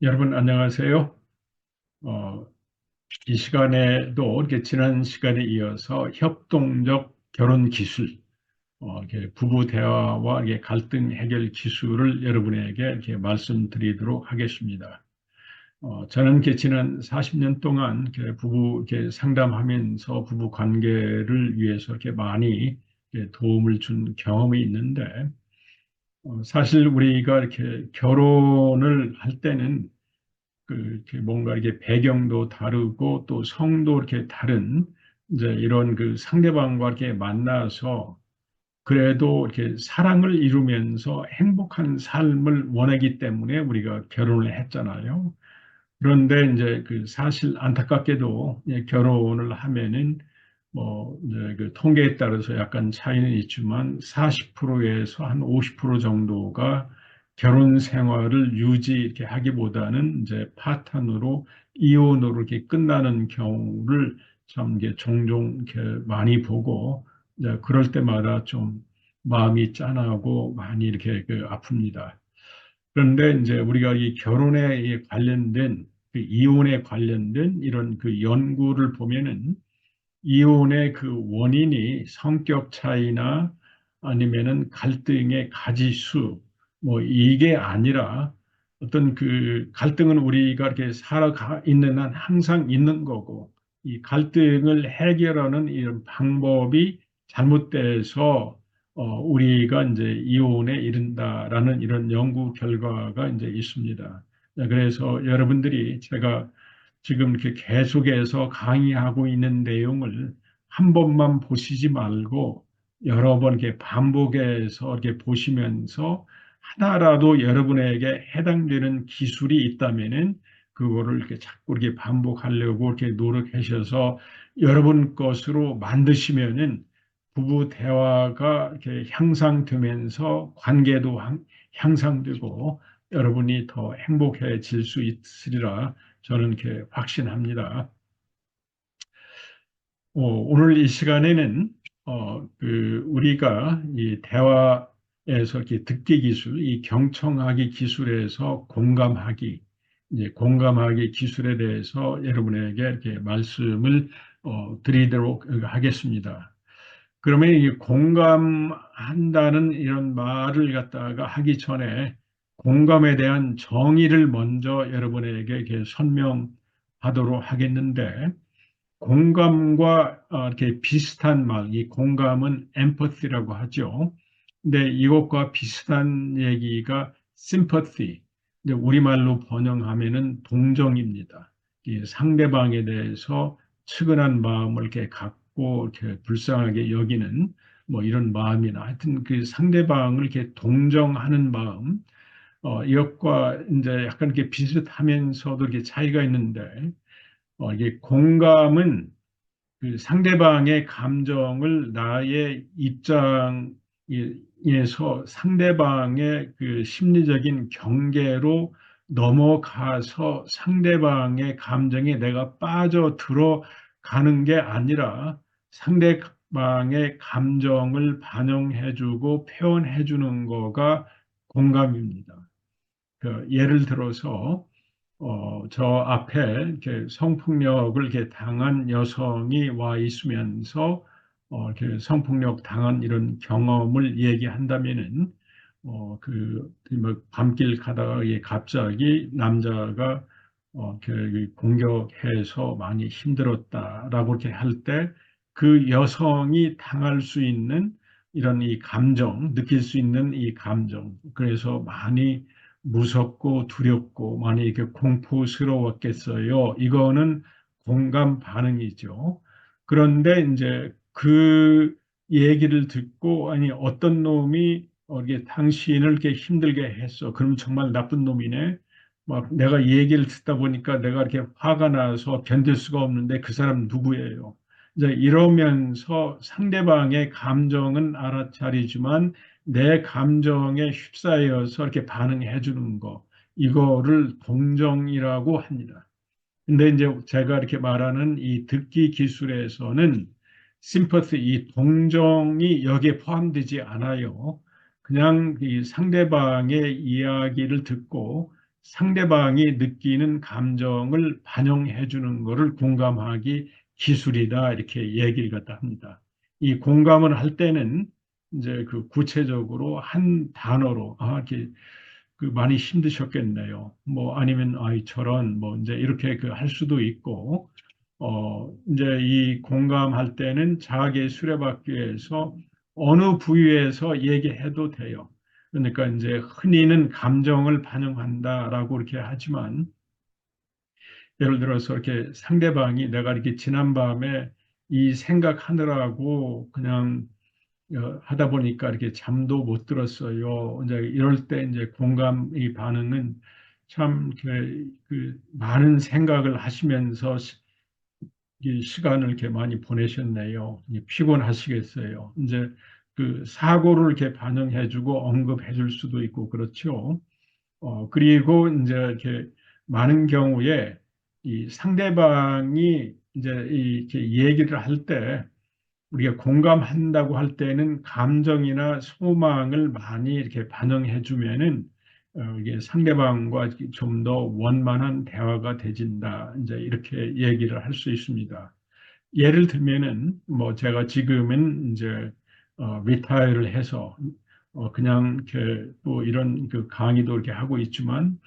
여러분 안녕하세요. 어, 이 시간에도 이렇게 지난 시간에 이어서 협동적 결혼 기술, 이렇게 부부 대화와 이렇게 갈등 해결 기술을 여러분에게 이렇게 말씀드리도록 하겠습니다. 저는 이렇게 지난 40년 동안 이렇게 부부 이렇게 상담하면서 부부 관계를 위해서 이렇게 많이 이렇게 도움을 준 경험이 있는데, 사실 우리가 이렇게 결혼을 할 때는 이렇게 뭔가 이게 배경도 다르고 또 성도 이렇게 다른 이제 이런 그 상대방과 이렇게 만나서 그래도 이렇게 사랑을 이루면서 행복한 삶을 원하기 때문에 우리가 결혼을 했잖아요. 그런데 이제 그 사실 안타깝게도 결혼을 하면은 뭐 이제 그 통계에 따라서 약간 차이는 있지만 40%에서 한 50% 정도가 결혼 생활을 유지 이렇게 하기보다는 이제 파탄으로 이혼으로 이렇게 끝나는 경우를 참 이게 종종 이렇게 많이 보고 이제 그럴 때마다 좀 마음이 짠하고 많이 이렇게 그 아픕니다. 그런데 이제 우리가 이 결혼에 관련된 그 이혼에 관련된 이런 그 연구를 보면은 이혼의 그 원인이 성격 차이나 아니면은 갈등의 가지수 뭐 이게 아니라 어떤 그 갈등은 우리가 이렇게 살아가 있는 한 항상 있는 거고 이 갈등을 해결하는 이런 방법이 잘못돼서 우리가 이제 이혼에 이른다라는 이런 연구 결과가 이제 있습니다. 그래서 여러분들이 제가 지금 이렇게 계속해서 강의하고 있는 내용을 한 번만 보시지 말고 여러 번 이렇게 반복해서 이렇게 보시면서 하나라도 여러분에게 해당되는 기술이 있다면은 그거를 이렇게 자꾸 이렇게 반복하려고 이렇게 노력하셔서 여러분 것으로 만드시면은 부부 대화가 이렇게 향상되면서 관계도 향상되고 여러분이 더 행복해질 수 있으리라 저는 이렇게 확신합니다. 오늘 이 시간에는 우리가 이 대화에서 이렇게 듣기 기술, 이 경청하기 기술에서 공감하기, 이제 공감하기 기술에 대해서 여러분에게 이렇게 말씀을 드리도록 하겠습니다. 그러면 이 공감한다는 이런 말을 갖다가 하기 전에 공감에 대한 정의를 먼저 여러분에게 이렇게 설명하도록 하겠는데, 공감과 이렇게 비슷한 말, 이 공감은 empathy라고 하죠. 근데 이것과 비슷한 얘기가 sympathy. 이제 우리말로 번역하면은 동정입니다. 이 상대방에 대해서 측은한 마음을 이렇게 갖고 이렇게 불쌍하게 여기는 뭐 이런 마음이나 하여튼 그 상대방을 이렇게 동정하는 마음, 이것과 이제 약간 이렇게 비슷하면서도 이렇게 차이가 있는데, 이게 공감은 그 상대방의 감정을 나의 입장에서 상대방의 그 심리적인 경계로 넘어가서 상대방의 감정에 내가 빠져 들어가는 게 아니라 상대방의 감정을 반영해주고 표현해주는 거가 공감입니다. 예를 들어서 저 앞에 이렇게 성폭력을 이렇게 당한 여성이 와 있으면서 이렇게 성폭력 당한 이런 경험을 얘기한다면은 뭐 밤길 가다가 갑자기 남자가 이렇게 공격해서 많이 힘들었다라고 이렇게 할 때 그 여성이 당할 수 있는 이런 이 감정, 느낄 수 있는 이 감정, 그래서 많이 무섭고 두렵고 많이 이렇게 공포스러웠겠어요. 이거는 공감 반응이죠. 그런데 이제 그 얘기를 듣고 아니 어떤 놈이 이게 당신을 이렇게 힘들게 했어. 그럼 정말 나쁜 놈이네. 막 내가 얘기를 듣다 보니까 내가 이렇게 화가 나서 견딜 수가 없는데 그 사람 누구예요? 이제 이러면서 상대방의 감정은 알아차리지만 내 감정에 휩싸여서 이렇게 반응해 주는 거, 이거를 동정이라고 합니다. 근데 이제 제가 이렇게 말하는 이 듣기 기술에서는 심퍼시, 이 동정이 여기에 포함되지 않아요. 그냥 이 상대방의 이야기를 듣고 상대방이 느끼는 감정을 반영해 주는 것을 공감하기 기술이다 이렇게 얘기를 갖다 합니다. 이 공감을 할 때는 이제 그 구체적으로 한 단어로 이렇게 그 많이 힘드셨겠네요. 뭐 아니면 저런 뭐 이제 이렇게 그 할 수도 있고 이제 이 공감할 때는 자기 수레바퀴 위해서 어느 부위에서 얘기해도 돼요. 그러니까 이제 흔히는 감정을 반영한다라고 이렇게 하지만 예를 들어서 이렇게 상대방이 내가 이렇게 지난밤에 이 생각하느라고 그냥 하다 보니까 이렇게 잠도 못 들었어요. 이제 이럴 때 이제 공감 이 반응은 참 그 많은 생각을 하시면서 이 시간을 이렇게 많이 보내셨네요. 피곤하시겠어요. 이제 그 사고를 이렇게 반영해주고 언급해줄 수도 있고 그렇죠. 그리고 이제 이렇게 많은 경우에 이 상대방이 이제 이렇게 얘기를 할 때 우리가 공감한다고 할 때는 감정이나 소망을 많이 이렇게 반영해 주면은 이게 상대방과 좀 더 원만한 대화가 되진다. 이제 이렇게 얘기를 할 수 있습니다. 예를 들면은 뭐 제가 지금은 이제 리타이어를 해서 그냥 이렇게 또 이런 그 강의도 이렇게 하고 있지만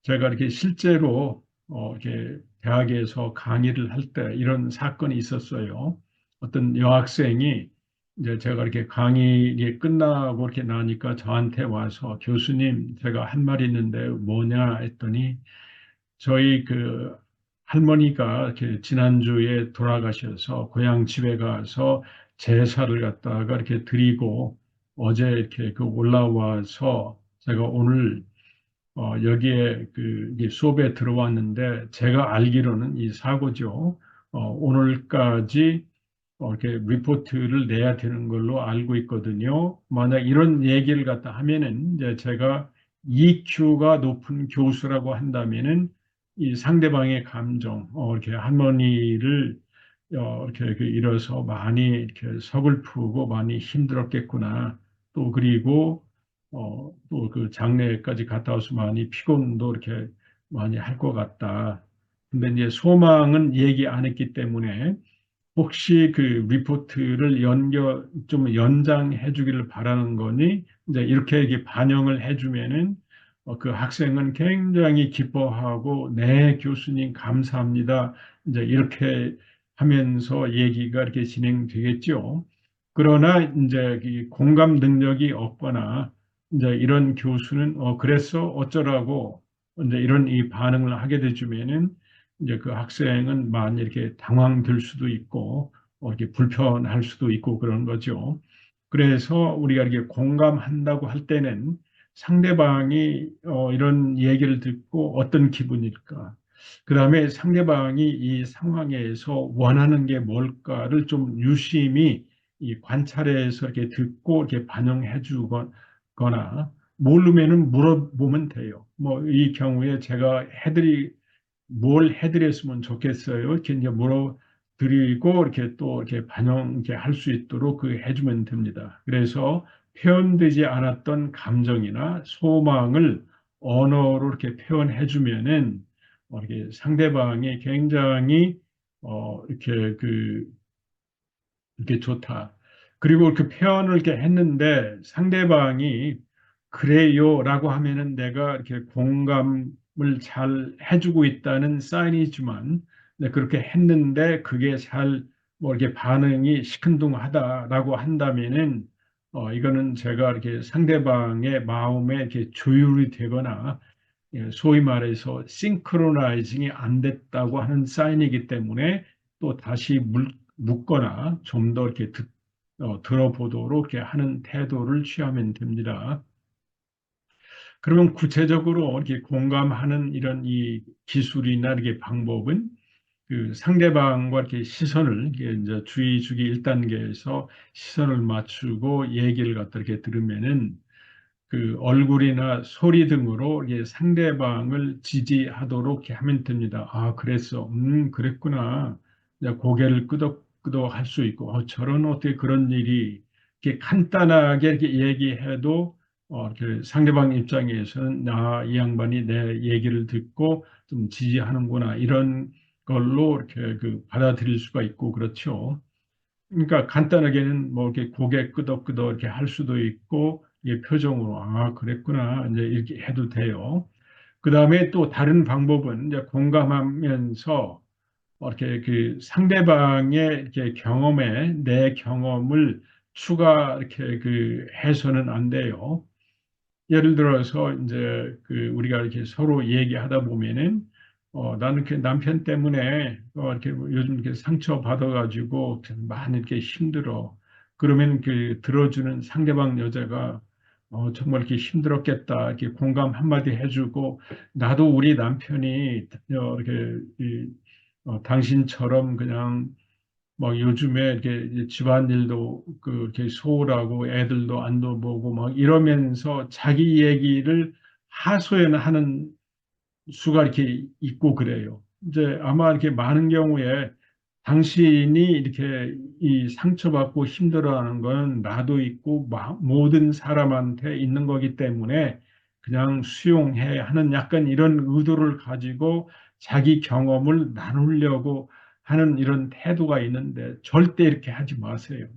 제가 이렇게 실제로 이렇게 대학에서 강의를 할 때 이런 사건이 있었어요. 어떤 여학생이 이제 제가 이렇게 강의 끝나고 이렇게 나니까 저한테 와서 교수님 제가 할 말이 있는데 뭐냐 했더니 저희 그 할머니가 이렇게 지난주에 돌아가셔서 고향 집에 가서 제사를 갖다가 이렇게 드리고 어제 이렇게 그 올라와서 제가 오늘 여기에 그 이제 수업에 들어왔는데 제가 알기로는 이 사고죠. 오늘까지 이렇게 리포트를 내야 되는 걸로 알고 있거든요. 만약 이런 얘기를 갖다 하면은 이제 제가 EQ가 높은 교수라고 한다면은 이 상대방의 감정, 이렇게 할머니를 이렇게 그 잃어서 많이 이렇게 서글프고 많이 힘들었겠구나. 또 그리고 또 그 장례까지 갔다 와서 많이 피곤도 이렇게 많이 할 것 같다. 근데 이제 소망은 얘기 안 했기 때문에 혹시 그 리포트를 좀 연장해 주기를 바라는 거니 이제 이렇게 반영을 해 주면은 그 학생은 굉장히 기뻐하고 네 교수님 감사합니다. 이제 이렇게 하면서 얘기가 이렇게 진행되겠죠. 그러나 이제 이 공감 능력이 없거나 이제 이런 교수는 그래서 어쩌라고 이제 이런 이 반응을 하게 되주면은 이제 그 학생은 많이 이렇게 당황될 수도 있고, 이렇게 불편할 수도 있고 그런 거죠. 그래서 우리가 이렇게 공감한다고 할 때는 상대방이 이런 얘기를 듣고 어떤 기분일까? 그 다음에 상대방이 이 상황에서 원하는 게 뭘까를 좀 유심히 이 관찰해서 이렇게 듣고 이렇게 반영해 주거나 모르면은 물어보면 돼요. 뭐 이 경우에 제가 뭘 해드렸으면 좋겠어요. 이렇게 이제 물어드리고 이렇게 또 이렇게 반영 이렇게 할 수 있도록 그 해주면 됩니다. 그래서 표현되지 않았던 감정이나 소망을 언어로 이렇게 표현해주면은 이렇게 상대방이 굉장히 이렇게 이렇게 좋다. 그리고 그 표현을 이렇게 했는데 상대방이 그래요라고 하면은 내가 이렇게 공감을 잘 해주고 있다는 사인이지만 네, 그렇게 했는데 그게 잘 뭐 이렇게 반응이 시큰둥하다라고 한다면은 이거는 제가 이렇게 상대방의 마음에 이렇게 조율이 되거나 소위 말해서 싱크로나이징이 안 됐다고 하는 사인이기 때문에 또 다시 묻거나 좀 더 이렇게 들어보도록 이렇게 하는 태도를 취하면 됩니다. 그러면 구체적으로 이렇게 공감하는 이런 이 기술이나 이렇게 방법은 그 상대방과 이렇게 시선을 이게 이제 주의 주기 1단계에서 시선을 맞추고 얘기를 갖다 이렇게 들으면은 그 얼굴이나 소리 등으로 이게 상대방을 지지하도록 이렇게 하면 됩니다. 그랬어. 그랬구나. 이제 고개를 끄덕끄덕 할 수 있고, 저런 어떻게 그런 일이 이렇게 간단하게 이렇게 얘기해도 이렇게 상대방 입장에서는 이 양반이 내 얘기를 듣고 좀 지지하는구나 이런 걸로 이렇게 그 받아들일 수가 있고 그렇죠. 그러니까 간단하게는 뭐 이렇게 고개 끄덕끄덕 이렇게 할 수도 있고 이게 표정으로 그랬구나 이제 이렇게 해도 돼요. 그 다음에 또 다른 방법은 이제 공감하면서 이렇게 그 상대방의 이렇게 경험에 내 경험을 추가 이렇게 그 해서는 안 돼요. 예를 들어서 이제 그 우리가 이렇게 서로 얘기하다 보면은 나는 그 남편 때문에 이렇게 뭐 요즘 이렇게 상처 받아가지고 많이 이렇게 힘들어. 그러면 그 들어주는 상대방 여자가 정말 이렇게 힘들었겠다. 이렇게 공감 한마디 해주고 나도 우리 남편이 이렇게 당신처럼 그냥 막 요즘에 이렇게 집안일도 이렇게 소홀하고 애들도 안 돌보고 막 이러면서 자기 얘기를 하소연하는 수가 이렇게 있고 그래요. 이제 아마 이렇게 많은 경우에 당신이 이렇게 이 상처받고 힘들어하는 건 나도 있고 모든 사람한테 있는 거기 때문에 그냥 수용해 하는 약간 이런 의도를 가지고 자기 경험을 나누려고 하는 이런 태도가 있는데 절대 이렇게 하지 마세요.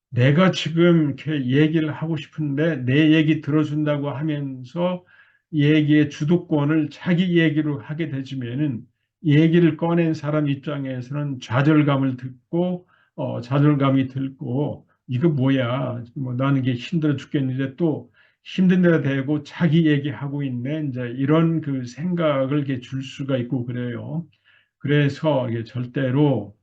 내가 지금 이렇게 얘기를 하고 싶은데 내 얘기 들어준다고 하면서 얘기의 주도권을 자기 얘기로 하게 되지면은 얘기를 꺼낸 사람 입장에서는 좌절감을 듣고 좌절감이 들고 이거 뭐야 뭐 나는 이게 힘들어 죽겠는데 또 힘든 데다 대고 자기 얘기하고 있네 이제 이런 그 생각을 이렇게 줄 수가 있고 그래요. 그래서 이게 절대로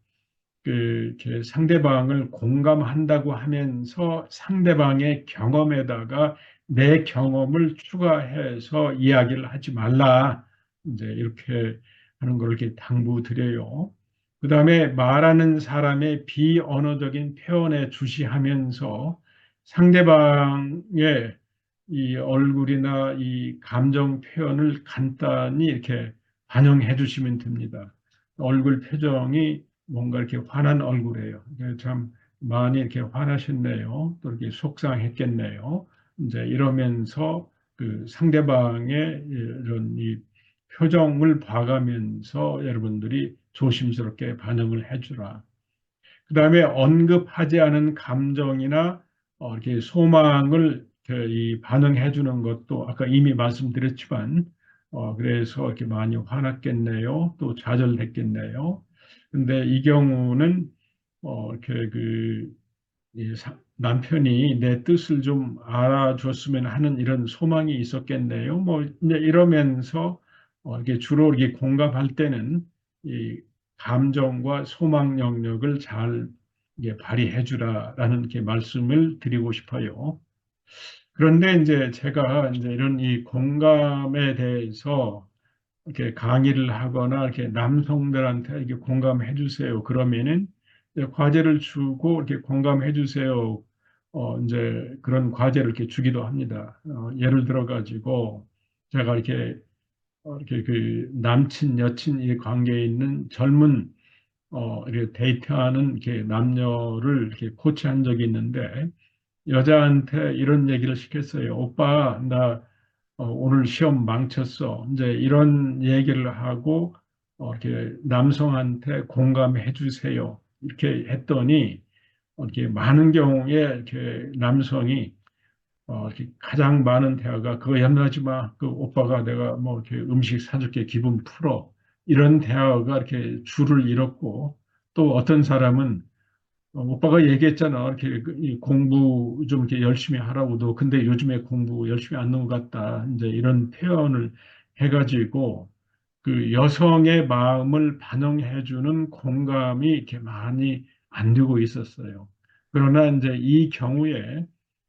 이렇게 상대방을 공감한다고 하면서 상대방의 경험에다가 내 경험을 추가해서 이야기를 하지 말라. 이제 이렇게 하는 걸 이렇게 당부드려요. 그 다음에 말하는 사람의 비언어적인 표현에 주시하면서 상대방의 이 얼굴이나 이 감정 표현을 간단히 이렇게 반영해 주시면 됩니다. 얼굴 표정이 뭔가 이렇게 화난 얼굴이에요. 참 많이 이렇게 화나셨네요. 또 이렇게 속상했겠네요. 이제 이러면서 그 상대방의 이런 이 표정을 봐가면서 여러분들이 조심스럽게 반응을 해주라. 그 다음에 언급하지 않은 감정이나 이렇게 소망을 이렇게 이 반응해 주는 것도 아까 이미 말씀드렸지만 그래서 이렇게 많이 화났겠네요. 또 좌절됐겠네요. 근데 이 경우는 이렇게 남편이 내 뜻을 좀 알아줬으면 하는 이런 소망이 있었겠네요. 뭐 이제 이러면서 이렇게 주로 이렇게 공감할 때는 이 감정과 소망 영역을 잘 이게 발휘해 주라라는 이렇게 말씀을 드리고 싶어요. 그런데 이제 제가 이제 이런 이 공감에 대해서 이렇게 강의를 하거나 이렇게 남성들한테 이렇게 공감해 주세요. 그러면은 이제 과제를 주고 이렇게 공감해 주세요. 이제 그런 과제를 이렇게 주기도 합니다. 예를 들어 가지고 제가 이렇게 그 남친 여친 이 관계에 있는 젊은 이렇게 데이트하는 이렇게 남녀를 이렇게 코치한 적이 있는데 여자한테 이런 얘기를 시켰어요. 오빠, 나 오늘 시험 망쳤어. 이제 이런 얘기를 하고 이렇게 남성한테 공감해 주세요. 이렇게 했더니 이렇게 많은 경우에 이렇게 남성이 이렇게 가장 많은 대화가 그거 염려하지 마. 그 오빠가 내가 뭐 이렇게 음식 사줄게 기분 풀어. 이런 대화가 이렇게 줄을 잃었고 또 어떤 사람은 오빠가 얘기했잖아. 이렇게 이 공부 좀 이렇게 열심히 하라고도. 근데 요즘에 공부 열심히 안 하는 것 같다. 이제 이런 표현을 해가지고 그 여성의 마음을 반영해주는 공감이 이렇게 많이 안 되고 있었어요. 그러나 이제 이 경우에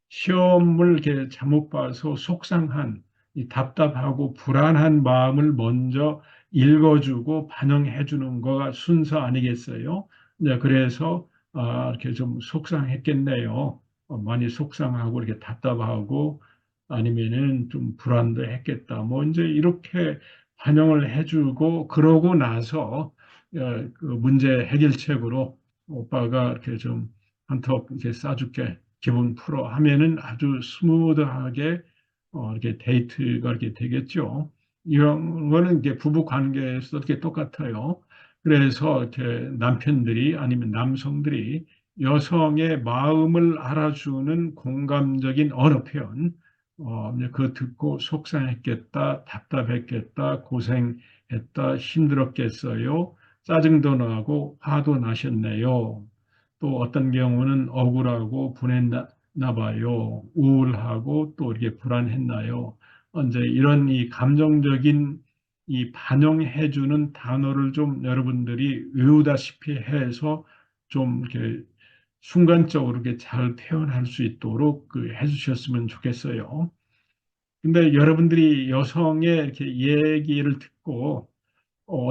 시험을 이렇게 잘못 봐서 속상한 이 답답하고 불안한 마음을 먼저 읽어주고 반영해주는 거가 순서 아니겠어요? 네, 그래서 이렇게 좀 속상했겠네요. 많이 속상하고 이렇게 답답하고 아니면은 좀 불안도 했겠다. 뭐 이제 이렇게 반영을 해주고 그러고 나서 그 문제 해결책으로 오빠가 이렇게 좀 한턱 이렇게 쏴줄게. 기분 풀어 하면은 아주 스무드하게 이렇게 데이트가 이렇게 되겠죠. 이런 거는 이제 부부 관계에서 이렇게 똑같아요. 그래서 이렇게 남편들이 아니면 남성들이 여성의 마음을 알아주는 공감적인 언어 표현, 이제 그거 듣고 속상했겠다, 답답했겠다, 고생했다, 힘들었겠어요, 짜증도 나고 화도 나셨네요. 또 어떤 경우는 억울하고 분했나 봐요. 우울하고 또 이렇게 불안했나요? 이제 이런 이 감정적인 이 반영해주는 단어를 좀 여러분들이 외우다시피 해서 좀 이렇게 순간적으로 이렇게 잘 표현할 수 있도록 해주셨으면 좋겠어요. 근데 여러분들이 여성의 이렇게 얘기를 듣고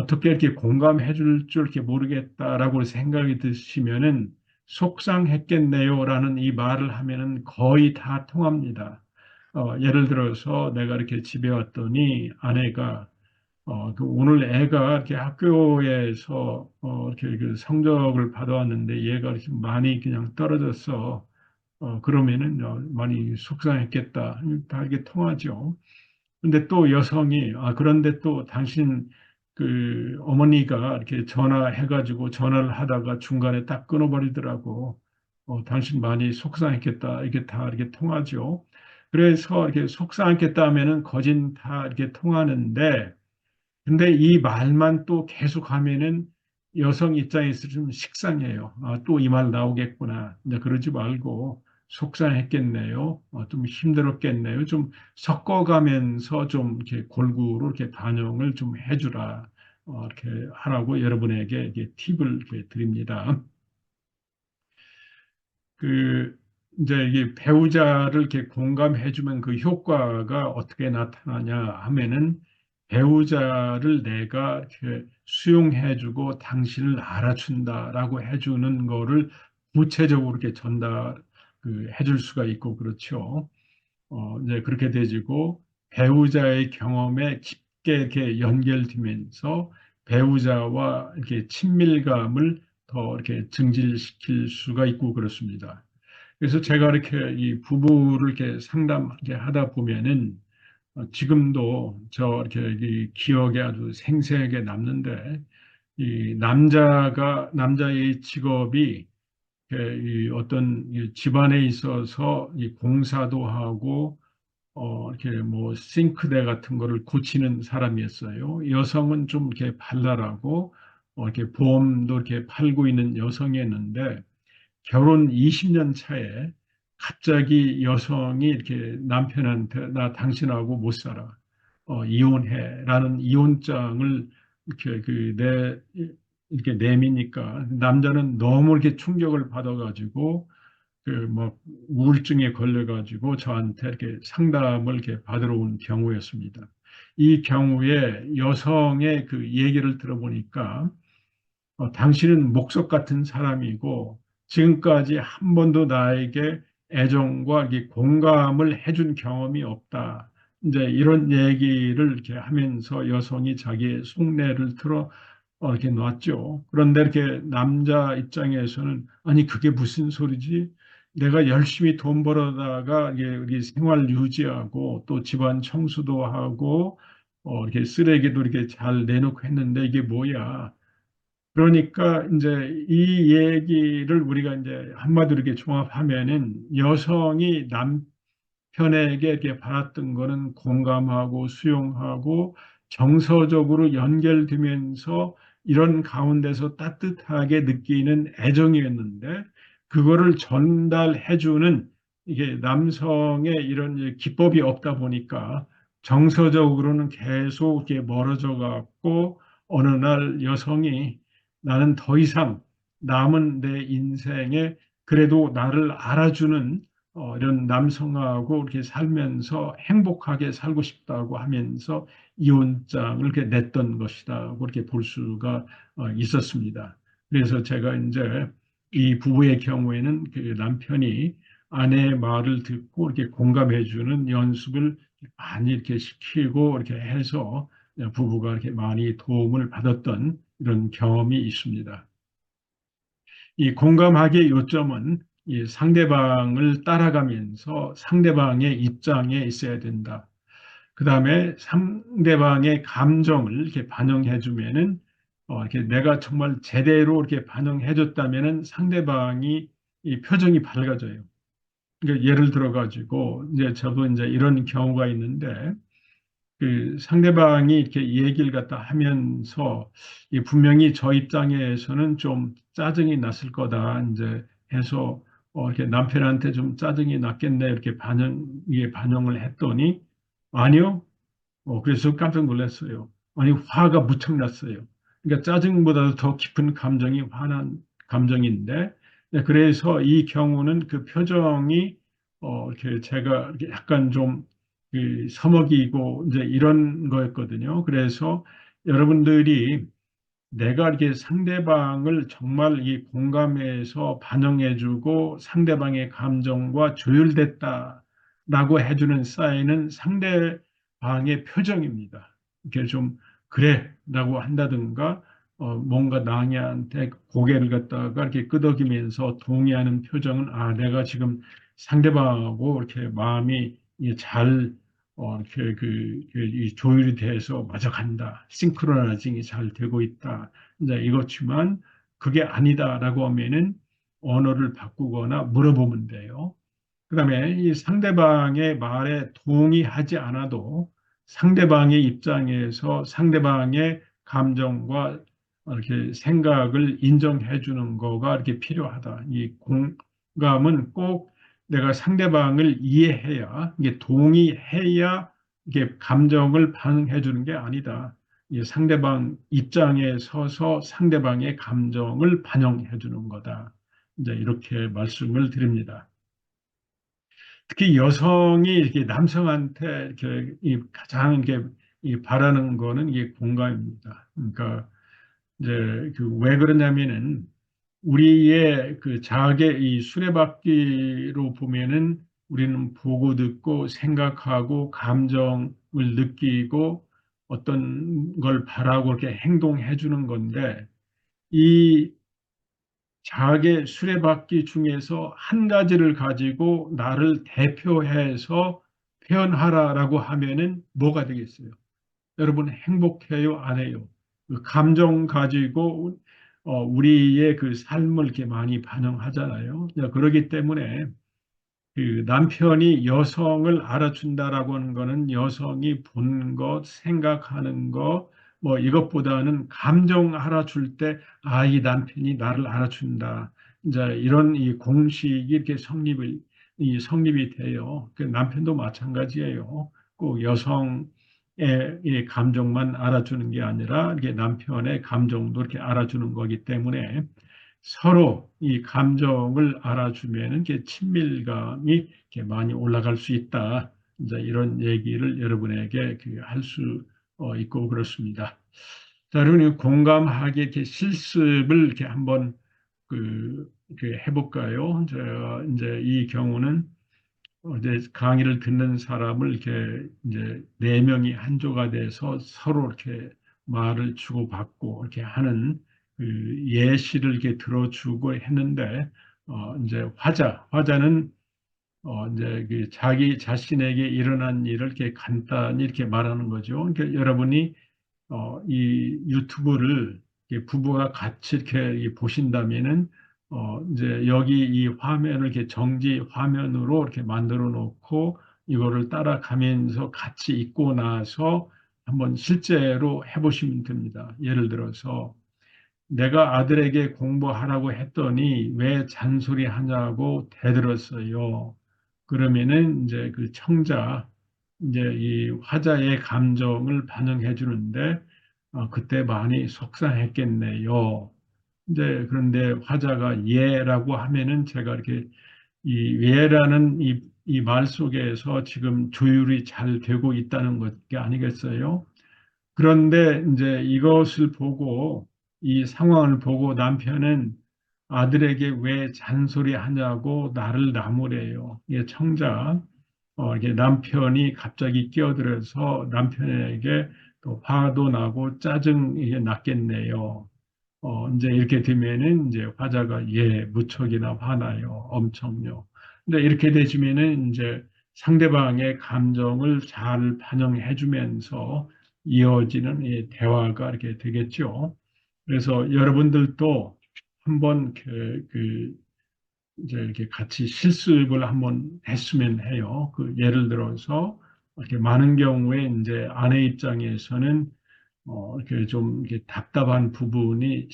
떻게 이렇게 공감해 줄 줄 이렇게 모르겠다라고 생각이 드시면은 속상했겠네요라는 이 말을 하면은 거의 다 통합니다. 예를 들어서 내가 이렇게 집에 왔더니 아내가 오늘 애가 이렇게 학교에서 이렇게 그 성적을 받아왔는데 얘가 이렇게 많이 그냥 떨어졌어. 그러면은 많이 속상했겠다. 다 이게 통하죠. 근데 또 여성이, 그런데 또 당신 어머니가 이렇게 전화해가지고 전화를 하다가 중간에 딱 끊어버리더라고. 당신 많이 속상했겠다. 이게 다 이렇게 통하죠. 그래서 이렇게 속상했겠다 하면은 거진 다 이렇게 통하는데, 근데 이 말만 또 계속 하면은 여성 입장에서 좀 식상해요. 또 이 말 나오겠구나. 이제 그러지 말고 속상했겠네요. 좀 힘들었겠네요. 좀 섞어가면서 좀 이렇게 골고루 이렇게 반영을 좀 해주라. 이렇게 하라고 여러분에게 이렇게 팁을 이렇게 드립니다. 그 이제 이게 배우자를 이렇게 공감해주면 그 효과가 어떻게 나타나냐 하면은 배우자를 내가 이렇게 수용해주고 당신을 알아준다라고 해주는 거를 구체적으로 이렇게 전달 해줄 수가 있고 그렇죠. 이제 그렇게 되지고 배우자의 경험에 깊게 이렇게 연결되면서 배우자와 이렇게 친밀감을 더 이렇게 증진시킬 수가 있고 그렇습니다. 그래서 제가 이렇게 이 부부를 이렇게 상담하게 하다 보면은 지금도 저 이렇게 이 기억에 아주 생생하게 남는데 이 남자의 직업이 이 어떤 이 집안에 있어서 이 공사도 하고 이렇게 뭐 싱크대 같은 거를 고치는 사람이었어요. 여성은 좀 이렇게 발랄하고 이렇게 보험도 이렇게 팔고 있는 여성이었는데 결혼 20년 차에 갑자기 여성이 이렇게 남편한테 나 당신하고 못 살아. 이혼해라는 이혼장을 이렇게 이렇게 내미니까 남자는 너무 이렇게 충격을 받아가지고 뭐 우울증에 걸려가지고 저한테 이렇게 상담을 이렇게 받으러 온 경우였습니다. 이 경우에 여성의 그 얘기를 들어보니까 당신은 목석 같은 사람이고 지금까지 한 번도 나에게 애정과 이렇게 공감을 해준 경험이 없다. 이제 이런 얘기를 이렇게 하면서 여성이 자기의 속내를 틀어 이렇게 놨죠. 그런데 이렇게 남자 입장에서는 아니 그게 무슨 소리지? 내가 열심히 돈 벌어다가 이게 우리 생활 유지하고 또 집안 청소도 하고 이렇게 쓰레기도 이렇게 잘 내놓고 했는데 이게 뭐야? 그러니까 이제 이 얘기를 우리가 이제 한마디로 이렇게 종합하면은 여성이 남편에게 이렇게 받았던 거는 공감하고 수용하고 정서적으로 연결되면서 이런 가운데서 따뜻하게 느끼는 애정이었는데 그거를 전달해주는 이게 남성의 이런 기법이 없다 보니까 정서적으로는 계속 이렇게 멀어져 갖고 어느 날 여성이 나는 더 이상 남은 내 인생에 그래도 나를 알아주는 이런 남성하고 이렇게 살면서 행복하게 살고 싶다고 하면서 이혼장을 이렇게 냈던 것이다. 그렇게 볼 수가 있었습니다. 그래서 제가 이제 이 부부의 경우에는 그 남편이 아내의 말을 듣고 이렇게 공감해주는 연습을 많이 이렇게 시키고 이렇게 해서 부부가 이렇게 많이 도움을 받았던 이런 경험이 있습니다. 이 공감하기의 요점은 이 상대방을 따라가면서 상대방의 입장에 있어야 된다. 그 다음에 상대방의 감정을 이렇게 반영해 주면은, 이렇게 내가 정말 제대로 이렇게 반영해 줬다면은 상대방이 이 표정이 밝아져요. 그러니까 예를 들어 가지고, 이제 저도 이제 이런 경우가 있는데, 그 상대방이 이렇게 얘기를 갖다 하면서 이 분명히 저 입장에서는 좀 짜증이 났을 거다 이제 해서 이렇게 남편한테 좀 짜증이 났겠네 이렇게 반영을 했더니 아니요. 그래서 깜짝 놀랐어요. 아니 화가 무척 났어요. 그러니까 짜증보다도 더 깊은 감정이 화난 감정인데 네, 그래서 이 경우는 그 표정이 이렇게 제가 이렇게 약간 좀 서먹이고 이제 이런 거였거든요. 그래서 여러분들이 내가 이렇게 상대방을 정말 이 공감해서 반영해주고 상대방의 감정과 조율됐다라고 해주는 사인은 상대방의 표정입니다. 이렇게 좀 그래라고 한다든가 뭔가 나한테 고개를 갖다가 이렇게 끄덕이면서 동의하는 표정은 내가 지금 상대방하고 이렇게 마음이 잘 이렇게 이 조율이 돼서 맞아 간다. 싱크로나이징이 잘 되고 있다. 이제 이렇지만 그게 아니다라고 하면은 언어를 바꾸거나 물어보면 돼요. 그다음에 이 상대방의 말에 동의하지 않아도 상대방의 입장에서 상대방의 감정과 이렇게 생각을 인정해 주는 거가 이렇게 필요하다. 이 공감은 꼭 내가 상대방을 이해해야, 이게 동의해야 이게 감정을 반응해 주는 게 아니다. 이 상대방 입장에 서서 상대방의 감정을 반영해 주는 거다. 이제 이렇게 말씀을 드립니다. 특히 여성이 이렇게 남성한테 이렇게 가장 이렇게 바라는 거는 이게 공감입니다. 그러니까 이제 그 왜 그러냐면은 우리의 그 자아의 이 수레바퀴로 보면은 우리는 보고 듣고 생각하고 감정을 느끼고 어떤 걸 바라고 이렇게 행동해 주는 건데 이 자학의 수레바퀴 중에서 한 가지를 가지고 나를 대표해서 표현하라라고 하면은 뭐가 되겠어요? 여러분 행복해요? 안 해요? 그 감정 가지고 우리의 그 삶을 이렇게 많이 반영하잖아요. 그러기 때문에 그 남편이 여성을 알아준다라고 하는 거는 여성이 본 것, 생각하는 것, 뭐 이것보다는 감정 알아줄 때, 이 남편이 나를 알아준다. 이제 이런 이 공식이 이렇게 성립이 돼요. 그 남편도 마찬가지예요. 꼭 여성의 이 감정만 알아주는 게 아니라 이게 남편의 감정도 이렇게 알아주는 거기 때문에 서로 이 감정을 알아주면은 이게 친밀감이 이렇게 많이 올라갈 수 있다. 이제 이런 얘기를 여러분에게 할 수 있고 그렇습니다. 자, 그러면 공감하기 이렇게 실습을 이렇게 한번 이렇게 해볼까요? 제가 이제 이 경우는 이제 강의를 듣는 사람을 이렇게 이제 네 명이 한조가 돼서 서로 이렇게 말을 주고받고 이렇게 하는 그 예시를 이렇게 들어주고 했는데 이제 화자는 이제 그 자기 자신에게 일어난 일을 이렇게 간단히 이렇게 말하는 거죠. 그러니까 여러분이 이 유튜브를 이렇게 부부가 같이 이렇게 보신다면은 이제 여기 이 화면을 이렇게 정지 화면으로 이렇게 만들어 놓고 이거를 따라가면서 같이 읽고 나서 한번 실제로 해보시면 됩니다. 예를 들어서 내가 아들에게 공부하라고 했더니 왜 잔소리 하냐고 대들었어요. 그러면은 이제 그 청자, 이제 이 화자의 감정을 반영해 주는데, 그때 많이 속상했겠네요. 이제 그런데 화자가 예라고 하면은 제가 이렇게 이 예라는 이 말 속에서 지금 조율이 잘 되고 있다는 것 아니겠어요? 그런데 이제 이것을 보고 이 상황을 보고 남편은 아들에게 왜 잔소리 하냐고 나를 나무래요. 이게 청자, 이게 남편이 갑자기 끼어들어서 남편에게 또 화도 나고 짜증이 났겠네요. 이제 이렇게 되면은 이제 화자가 예, 무척이나 화나요. 엄청요. 근데 이렇게 되시면은 이제 상대방의 감정을 잘 반영해 주면서 이어지는 이 대화가 이렇게 되겠죠. 그래서 여러분들도 한번 이제 이렇게 같이 실습을 한번 했으면 해요. 그 예를 들어서 이렇게 많은 경우에 이제 아내 입장에서는 이렇게 좀 이렇게 답답한 부분이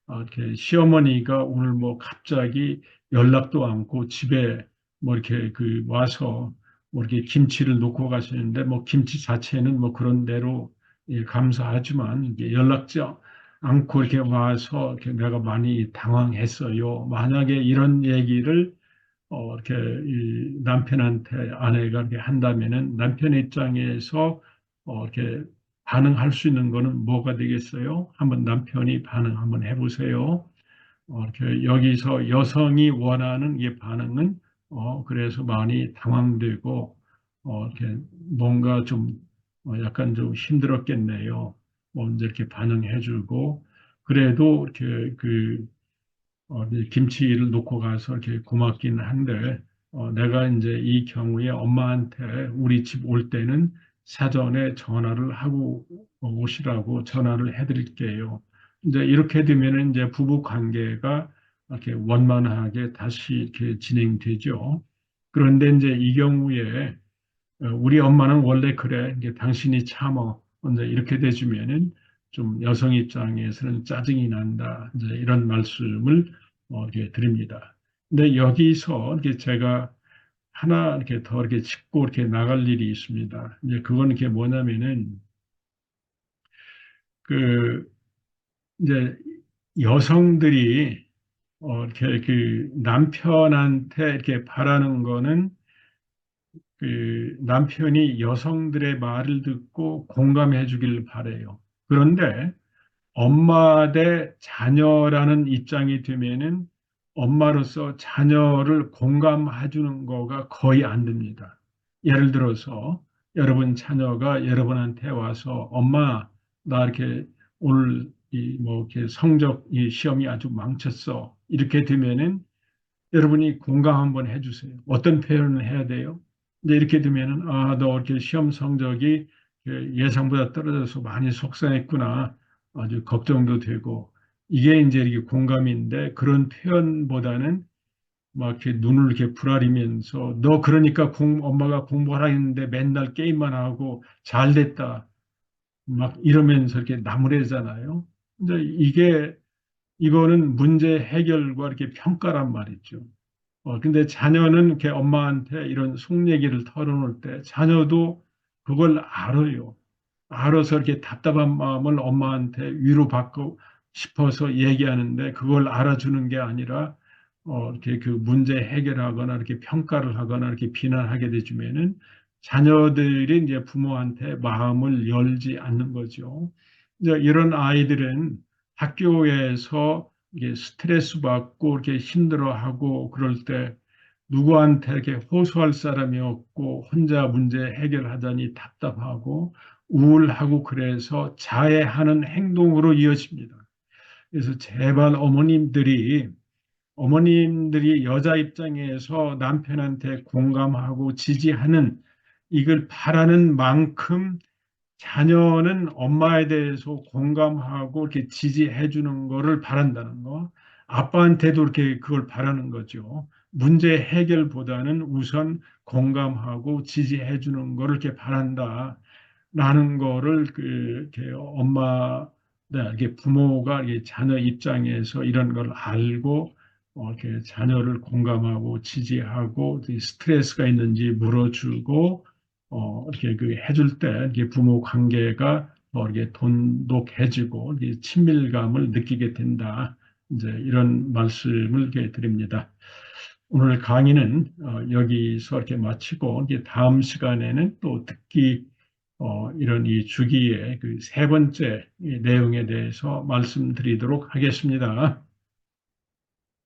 이렇게 시어머니가 오늘 뭐 갑자기 연락도 않고 집에 뭐 이렇게 와서 뭐 이렇게 김치를 놓고 가시는데 뭐 김치 자체는 뭐 그런 대로 예, 감사하지만 이게 연락지 않고 이렇게 와서 이렇게 내가 많이 당황했어요. 만약에 이런 얘기를 이렇게 이 남편한테 아내가 이렇게 한다면은 남편 입장에서 이렇게 반응할 수 있는 거는 뭐가 되겠어요? 한번 남편이 반응 한번 해보세요. 이렇게 여기서 여성이 원하는 이 반응은 그래서 많이 당황되고 이렇게 뭔가 좀 약간 좀 힘들었겠네요. 먼저 이렇게 반응해주고 그래도 이렇게 이제 김치를 놓고 가서 이렇게 고맙긴 한데, 내가 이제 이 경우에 엄마한테 우리 집 올 때는 사전에 전화를 하고 오시라고 전화를 해드릴게요. 이제 이렇게 되면 이제 부부 관계가 이렇게 원만하게 다시 이렇게 진행되죠. 그런데 이제 이 경우에 우리 엄마는 원래 그래. 이게 당신이 참어. 이제 이렇게 돼주면은 좀 여성 입장에서는 짜증이 난다. 이제 이런 말씀을 이렇게 드립니다. 근데 여기서 이렇게 제가 하나 이렇게 더 이렇게 짚고 이렇게 나갈 일이 있습니다. 이제 그건 이게 뭐냐면은 그 이제 여성들이 이렇게 남편한테 이렇게 바라는 거는 남편이 여성들의 말을 듣고 공감해 주길 바래요. 그런데 엄마 대 자녀라는 입장이 되면은 엄마로서 자녀를 공감해 주는 거가 거의 안 됩니다. 예를 들어서 여러분 자녀가 여러분한테 와서 엄마 나 이렇게 오늘 뭐 이렇게 성적 이 시험이 아주 망쳤어. 이렇게 되면은 여러분이 공감 한번 해주세요. 어떤 표현을 해야 돼요? 이제 이렇게 되면은, 아, 너 이렇게 시험 성적이 예상보다 떨어져서 많이 속상했구나. 아주 걱정도 되고. 이게 이제 이렇게 공감인데 그런 표현보다는 막 이렇게 눈을 이렇게 부라리면서 너 그러니까 엄마가 공부하라 했는데 맨날 게임만 하고 잘 됐다. 막 이러면서 이렇게 나무래잖아요. 이제 이거는 문제 해결과 이렇게 평가란 말이죠. 근데 자녀는 이렇게 엄마한테 이런 속 얘기를 털어놓을 때 자녀도 그걸 알아요. 알아서 이렇게 답답한 마음을 엄마한테 위로받고 싶어서 얘기하는데 그걸 알아주는 게 아니라 이렇게 그 문제 해결하거나 이렇게 평가를 하거나 이렇게 비난하게 되주면은 자녀들이 이제 부모한테 마음을 열지 않는 거죠. 이제 이런 아이들은 학교에서 이게 스트레스 받고 이렇게 힘들어하고 그럴 때 누구한테 이렇게 호소할 사람이 없고 혼자 문제 해결하자니 답답하고 우울하고 그래서 자해하는 행동으로 이어집니다. 그래서 제발 어머님들이 여자 입장에서 남편한테 공감하고 지지하는 이걸 바라는 만큼 자녀는 엄마에 대해서 공감하고 이렇게 지지해 주는 거를 바란다는 거. 아빠한테도 이렇게 그걸 바라는 거죠. 문제 해결보다는 우선 공감하고 지지해 주는 거를 이렇게 바란다. 라는 거를 이렇게 이렇게 부모가 이렇게 자녀 입장에서 이런 걸 알고 이렇게 자녀를 공감하고 지지하고 스트레스가 있는지 물어주고 이렇게 해줄 때 이게 부모 관계가 이렇게 돈독해지고 이렇게 친밀감을 느끼게 된다. 이제 이런 말씀을 이렇게 드립니다. 오늘 강의는 여기서 이렇게 마치고 이제 다음 시간에는 또 특히 이런 이 주기의 그 세 번째 이 내용에 대해서 말씀드리도록 하겠습니다.